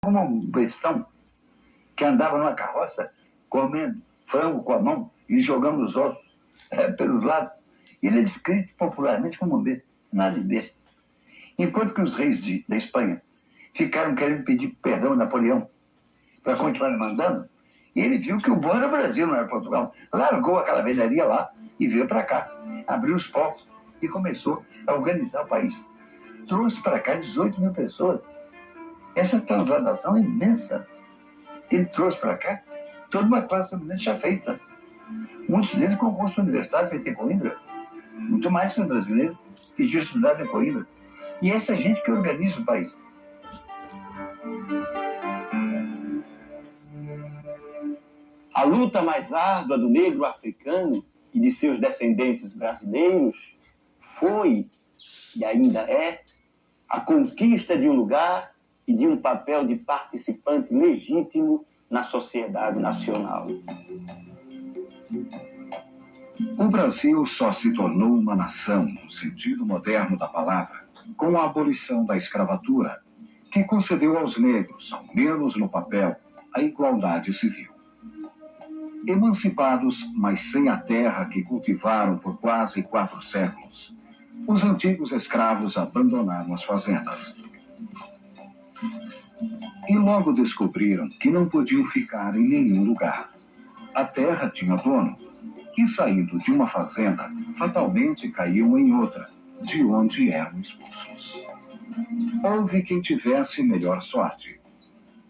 Como um bestão que andava numa carroça comendo frango com a mão e jogando os ossos pelos lados. Ele é descrito popularmente como um besta, nada de besta. Enquanto que os reis da Espanha ficaram querendo pedir perdão a Napoleão para continuar mandando, e ele viu que o bom era o Brasil, não era Portugal. Largou aquela velharia lá e veio para cá, abriu os portos e começou a organizar o país. Trouxe para cá 18 mil pessoas. Essa transladação é imensa. Ele trouxe para cá toda uma classe dominante já feita. Muitos deles com curso universitário feito em Coimbra. Muito mais que os brasileiros que tinham estudado em Coimbra. E é essa gente que organiza o país. A luta mais árdua do negro africano e de seus descendentes brasileiros foi, e ainda é, a conquista de um lugar e de um papel de participante legítimo na sociedade nacional. O Brasil só se tornou uma nação, no sentido moderno da palavra, com a abolição da escravatura, que concedeu aos negros, ao menos no papel, a igualdade civil. Emancipados, mas sem a terra que cultivaram por quase 4 séculos, os antigos escravos abandonaram as fazendas. E logo descobriram que não podiam ficar em nenhum lugar. A terra tinha dono, que saindo de uma fazenda, fatalmente caíam em outra, de onde eram expulsos. Houve quem tivesse melhor sorte.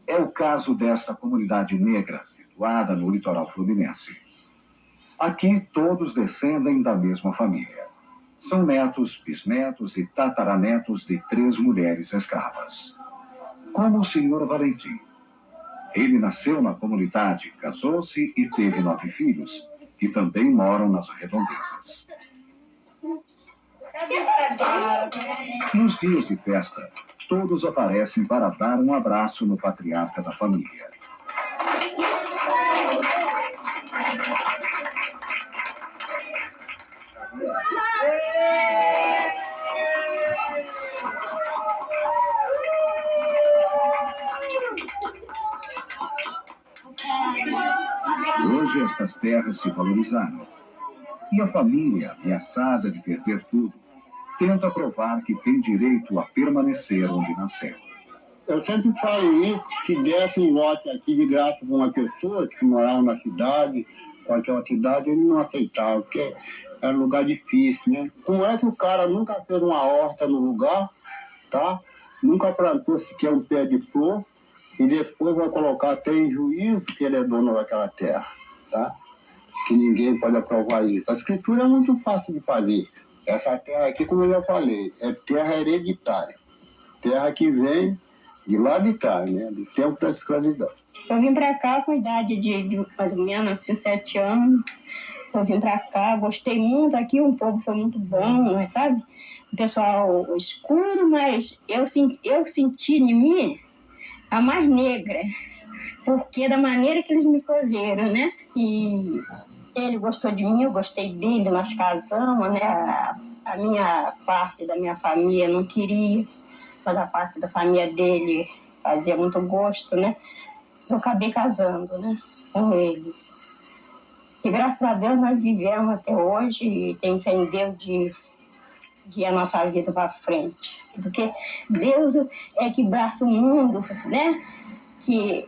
É o caso desta comunidade negra, situada no litoral fluminense. Aqui todos descendem da mesma família. São netos, bisnetos e tataranetos de 3 mulheres escravas. Como o senhor Valentim. Ele nasceu na comunidade, casou-se e teve 9 filhos, que também moram nas redondezas. Nos dias de festa, todos aparecem para dar um abraço no patriarca da família. Hoje estas terras se valorizaram. E a família, ameaçada de perder tudo, tenta provar que tem direito a permanecer onde nasceu. Eu sempre falo isso, se desse um lote aqui de graça para uma pessoa que morava na cidade, qualquer outra cidade, ele não aceitava, porque era um lugar difícil, né? Como é que o cara nunca fez uma horta no lugar, tá? Nunca plantou sequer um pé de flor, e depois vai colocar até em juízo que ele é dono daquela terra, tá? Que ninguém pode aprovar isso. A escritura é muito fácil de fazer. Essa terra aqui, como eu já falei, é terra hereditária. Terra que vem de lá de cá, né? Do tempo da escravidão. Eu vim pra cá com idade de mais ou menos assim, 7 anos. Eu vim pra cá, gostei muito aqui, o povo foi muito bom, mas, sabe? O pessoal escuro, mas eu senti em mim a mais negra, porque da maneira que eles me escolheram, né? E ele gostou de mim, eu gostei dele, nós casamos, né? A minha parte da minha família não queria, mas a parte da família dele fazia muito gosto, né? Eu acabei casando, né? Com ele. E graças a Deus nós vivemos até hoje e tem fé em Deus de a nossa vida para frente. Porque Deus é que braça o mundo, né? Que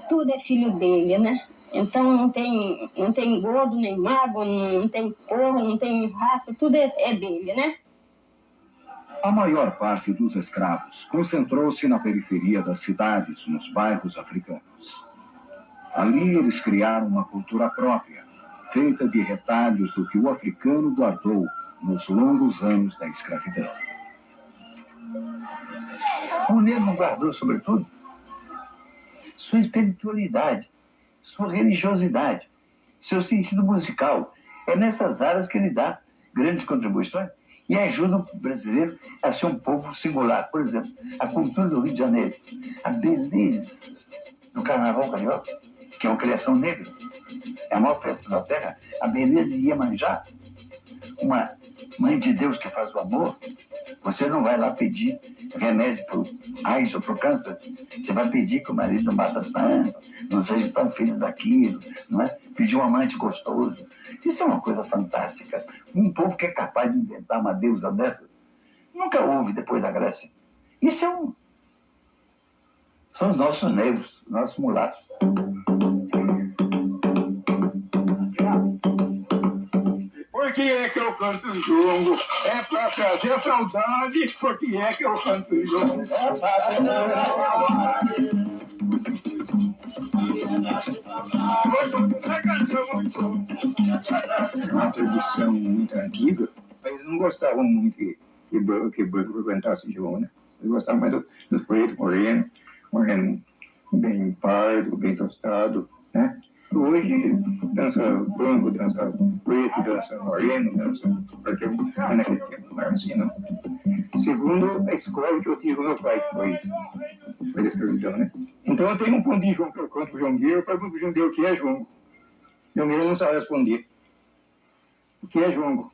tudo é filho dele, né? Então não tem gordo, nem magro, não tem cor, não tem raça, tudo é dele, né? A maior parte dos escravos concentrou-se na periferia das cidades, nos bairros africanos. Ali eles criaram uma cultura própria, feita de retalhos do que o africano guardou nos longos anos da escravidão. O negro guardou, sobretudo, sua espiritualidade, sua religiosidade, seu sentido musical. É nessas áreas que ele dá grandes contribuições e ajuda o brasileiro a ser um povo singular. Por exemplo, a cultura do Rio de Janeiro, a beleza do Carnaval Carioca, que é uma criação negra, é a maior festa da terra, a beleza de Iemanjá, uma mãe de Deus que faz o amor. Você não vai lá pedir remédio para o AIDS ou para o câncer, você vai pedir que o marido não bata tanto, não seja tão filho daquilo, não é? Pedir um amante gostoso. Isso é uma coisa fantástica. Um povo que é capaz de inventar uma deusa dessa, nunca houve depois da Grécia. Isso são os nossos negros, nossos mulatos. Por que é que eu canto jongo? É pra trazer saudade. Por que é que eu canto jongo? É pra trazer saudade. Uma tradição muito antiga. Eles não gostavam muito que branco frequentasse jongo, né? Eles gostavam mais dos pretos, moreno bem pardo, bem tostado, né? Hoje, dança branco, dança preto, dança moreno, dança... Porque naquele tempo não era assim, não. Segundo a escola que eu tive com meu pai, que foi da escravidão, né? Então eu tenho um ponto de jongo que eu canto pro jongueiro, eu pergunto pro jongueiro o que é jongo. O jongueiro não sabe responder. O que é jongo?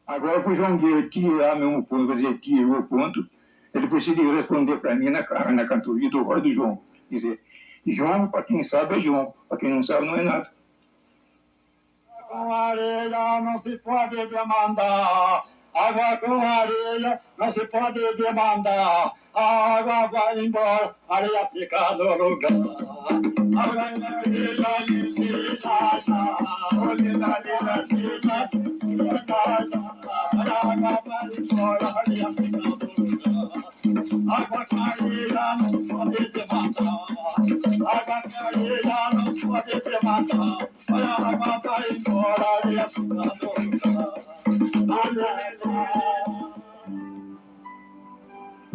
Agora, pro jongueiro tirar meu ponto, quer dizer, tirou o ponto, ele precisa responder para mim na cantoria do Hora do Jongo. Quer dizer, jongo, para quem sabe, é jongo. Para quem não sabe, não é nada. Com areia não se pode demandar. Água com areia não se pode demandar. A água vai embora, a areia fica no lugar. Água com areia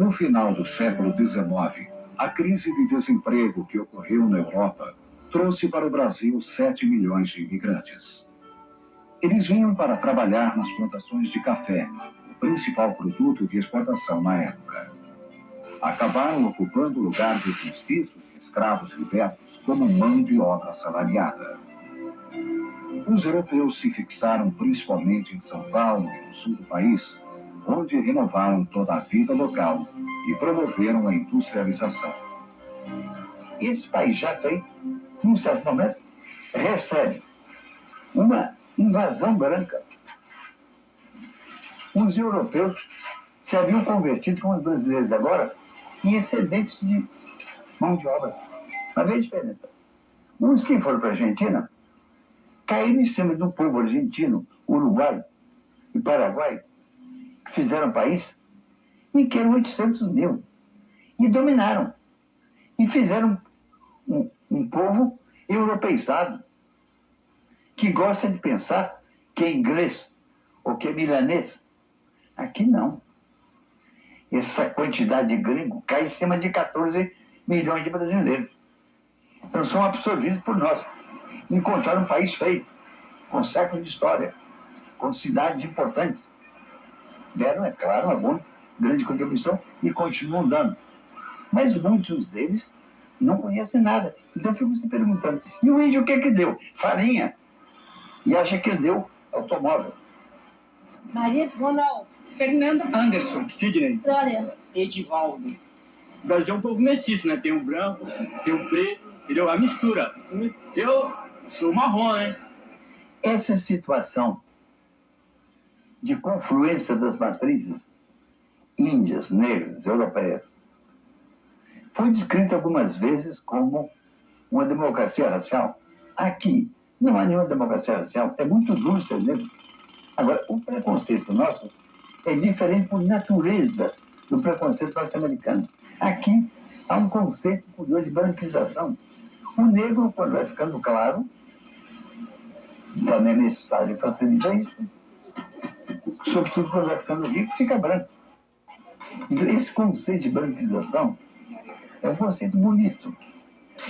No final do século XIX, a crise de desemprego que ocorreu na Europa trouxe para o Brasil 7 milhões de imigrantes. Eles vinham para trabalhar nas plantações de café, o principal produto de exportação na época. Acabaram ocupando o lugar dos mestiços e escravos libertos como mão de obra assalariada. Os europeus se fixaram principalmente em São Paulo e no sul do país, onde renovaram toda a vida local e promoveram a industrialização. Esse país já tem, num certo momento, recebe uma invasão branca. Os europeus se haviam convertido, como os brasileiros agora, em excedentes de mão de obra. Mas vê a diferença. Uns que foram para a Argentina caíram em cima de um povo argentino, uruguaio e paraguai, que fizeram um país e que eram 800 mil. E dominaram. E fizeram um povo europeizado, que gosta de pensar que é inglês ou que é milanês. Aqui não. Essa quantidade de gringo cai em cima de 14 milhões de brasileiros. Então são absorvidos por nós. Encontraram um país feio, com séculos de história, com cidades importantes. Deram, é claro, uma grande contribuição e continuam dando. Mas muitos deles não conhecem nada. Então ficam se perguntando, e o índio o que que deu? Farinha. E acha que deu automóvel. Maria Ronald. Fernanda. Anderson. Sidney. Glória. Edivaldo. O Brasil é um povo mestiço, né? Tem o branco, tem o preto, entendeu? A mistura. Eu sou marrom, né? Essa situação de confluência das matrizes índias, negras, europeias, foi descrita algumas vezes como uma democracia racial. Aqui não há nenhuma democracia racial, é muito duro ser negro. Agora, o preconceito nosso é diferente por natureza do preconceito norte-americano. Aqui há um conceito curioso de branquização. O negro, quando vai ficando claro, também é necessário facilitar isso, sobretudo quando vai ficando rico, fica branco. Então, esse conceito de branquização é um conceito bonito.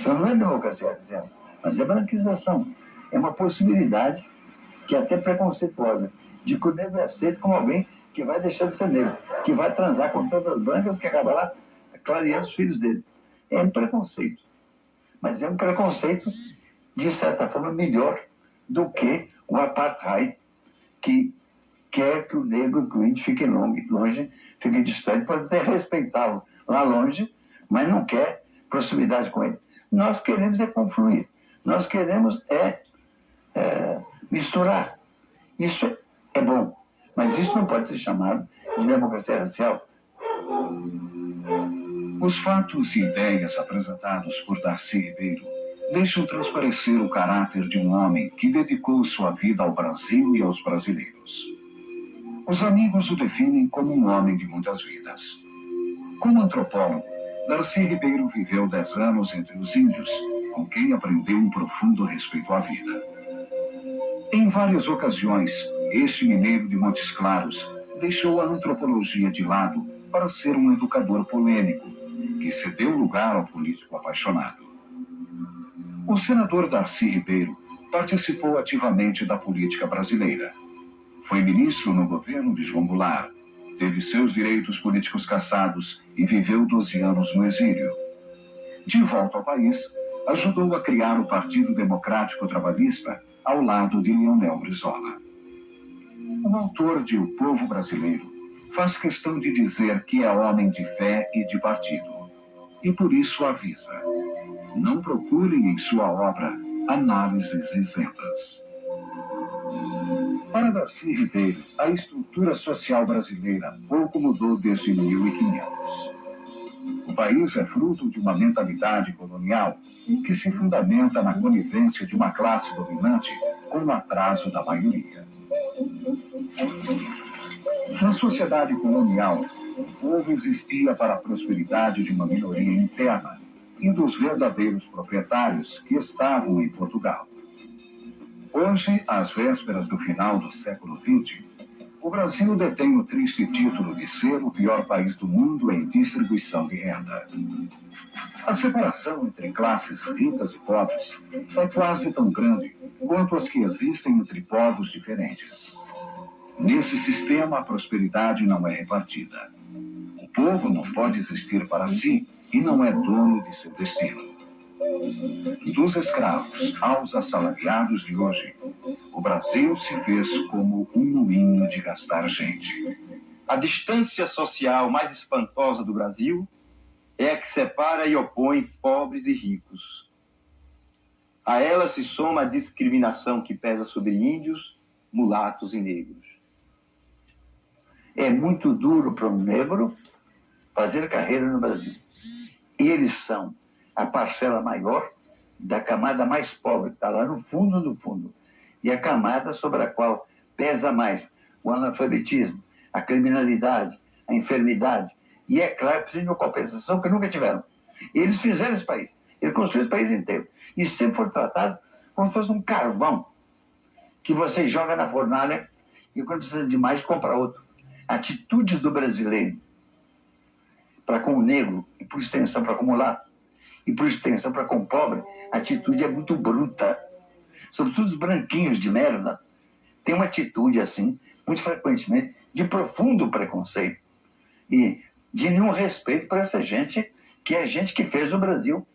Então não é democracia racial, mas é branquização. É uma possibilidade que é até preconceituosa, de que o negro é aceito como alguém que vai deixar de ser negro, que vai transar com todas as brancas, que acaba lá clareando os filhos dele. É um preconceito. Mas é um preconceito, de certa forma, melhor do que o apartheid, que quer que o negro, que o índio fique longe, fique distante, pode até respeitá-lo lá longe, mas não quer proximidade com ele. Nós queremos é confluir, nós queremos misturar. Isso é bom, mas isso não pode ser chamado de democracia racial. Os fatos e ideias apresentados por Darcy Ribeiro deixam transparecer o caráter de um homem que dedicou sua vida ao Brasil e aos brasileiros. Os amigos o definem como um homem de muitas vidas. Como antropólogo, Darcy Ribeiro viveu 10 anos entre os índios, com quem aprendeu um profundo respeito à vida. Em várias ocasiões, este mineiro de Montes Claros deixou a antropologia de lado para ser um educador polêmico, que cedeu lugar ao político apaixonado. O senador Darcy Ribeiro participou ativamente da política brasileira. Foi ministro no governo de João Goulart, teve seus direitos políticos cassados e viveu 12 anos no exílio. De volta ao país, ajudou a criar o Partido Democrático Trabalhista ao lado de Leonel Brizola. O autor de O Povo Brasileiro faz questão de dizer que é homem de fé e de partido. E por isso avisa: não procurem em sua obra análises isentas. Para Darcy Ribeiro, a estrutura social brasileira pouco mudou desde 1500. O país é fruto de uma mentalidade colonial que se fundamenta na conivência de uma classe dominante com o atraso da maioria. Na sociedade colonial, o povo existia para a prosperidade de uma minoria interna e dos verdadeiros proprietários que estavam em Portugal. Hoje, às vésperas do final do século XX, o Brasil detém o triste título de ser o pior país do mundo em distribuição de renda. A separação entre classes ricas e pobres é quase tão grande quanto as que existem entre povos diferentes. Nesse sistema, a prosperidade não é repartida. O povo não pode existir para si e não é dono de seu destino. Dos escravos aos assalariados de hoje, o Brasil se fez como um moinho de gastar gente. A distância social mais espantosa do Brasil é a que separa e opõe pobres e ricos. A ela se soma a discriminação que pesa sobre índios, mulatos e negros. É muito duro para um negro fazer carreira no Brasil. E eles são a parcela maior da camada mais pobre, que está lá no fundo do fundo. E a camada sobre a qual pesa mais o analfabetismo, a criminalidade, a enfermidade. E é claro, precisam de uma compensação que nunca tiveram. E eles fizeram esse país. Eles construíram esse país inteiro. E sempre foi tratado como se fosse um carvão que você joga na fornalha e quando precisa de mais, compra outro. Atitudes do brasileiro para com o negro e por extensão para com o mulato e por extensão para com o pobre, a atitude é muito bruta. Sobretudo os branquinhos de merda têm uma atitude assim, muito frequentemente, de profundo preconceito e de nenhum respeito para essa gente, que é a gente que fez o Brasil.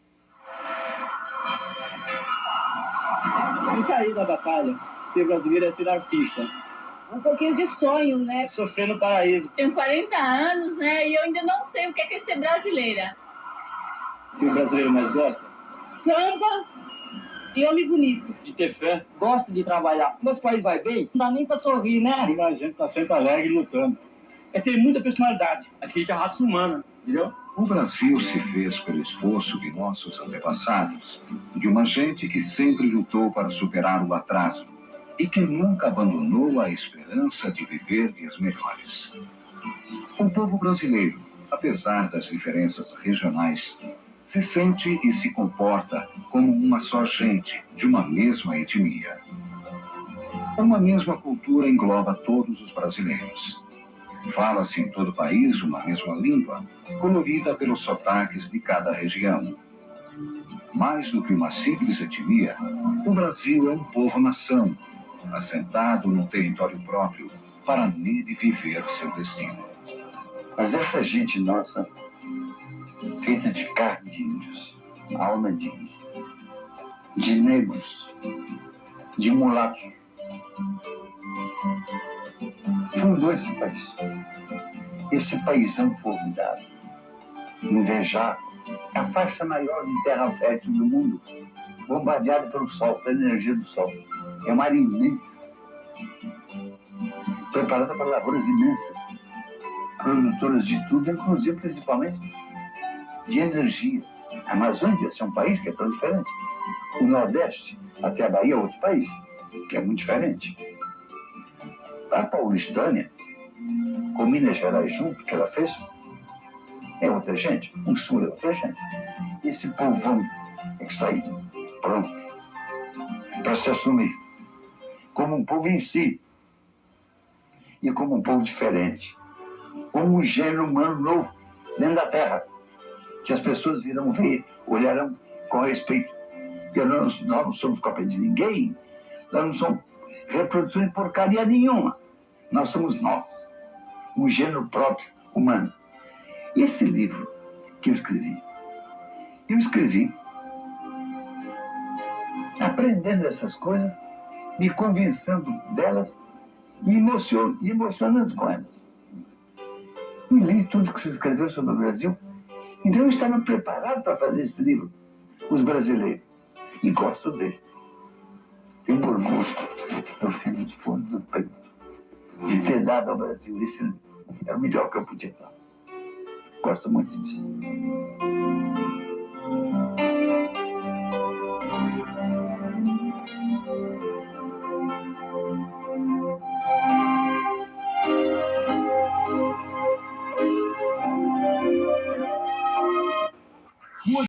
Isso aí da batalha, ser brasileiro é ser artista. Um pouquinho de sonho, né? Sofrer no paraíso. Tenho 40 anos, né? E eu ainda não sei o que é ser brasileira. O que o brasileiro mais gosta? Samba e homem bonito. De ter fé. Gosta de trabalhar. Nosso país vai bem? Não dá nem pra sorrir, né? A gente tá sempre alegre lutando. É ter muita personalidade. Mas que a gente é raça humana, entendeu? O Brasil se fez pelo esforço de nossos antepassados, de uma gente que sempre lutou para superar o atraso e que nunca abandonou a esperança de viver dias melhores. O povo brasileiro, apesar das diferenças regionais, se sente e se comporta como uma só gente, de uma mesma etnia. Uma mesma cultura engloba todos os brasileiros. Fala-se em todo o país uma mesma língua, colorida pelos sotaques de cada região. Mais do que uma simples etnia, o Brasil é um povo-nação, assentado num território próprio, para nele viver seu destino. Mas essa gente nossa, feita de carne de índios, alma de índios, de negros, de mulatos, fundou esse país. Esse paísão formidável, invejável, a faixa maior de terra fértil do mundo, bombardeada pelo sol, pela energia do sol. É uma área imensa, preparada para lavouras imensas, produtoras de tudo, inclusive, principalmente, de energia. A Amazônia deve ser um país que é tão diferente. O Nordeste, até a Bahia, é outro país, que é muito diferente. A Paulistânia, com Minas Gerais junto, que ela fez, é outra gente. O Sul é outra gente. Esse povão é que está aí, pronto, para se assumir como um povo em si e como um povo diferente, como um gênero humano novo dentro da Terra, que as pessoas virão ver, olharão com respeito. Porque nós não somos cópia de ninguém, nós não somos reprodução de porcaria nenhuma. Nós somos nós, um gênero próprio, humano. E esse livro que eu escrevi aprendendo essas coisas, me convencendo delas e emocionando com elas. Eu li tudo que se escreveu sobre o Brasil, então eu estava preparado para fazer esse livro, Os Brasileiros, e gosto dele. Tenho orgulho, eu fiz de fundo do peito, de ter dado ao Brasil esse livro. É o melhor que eu podia dar. Gosto muito disso.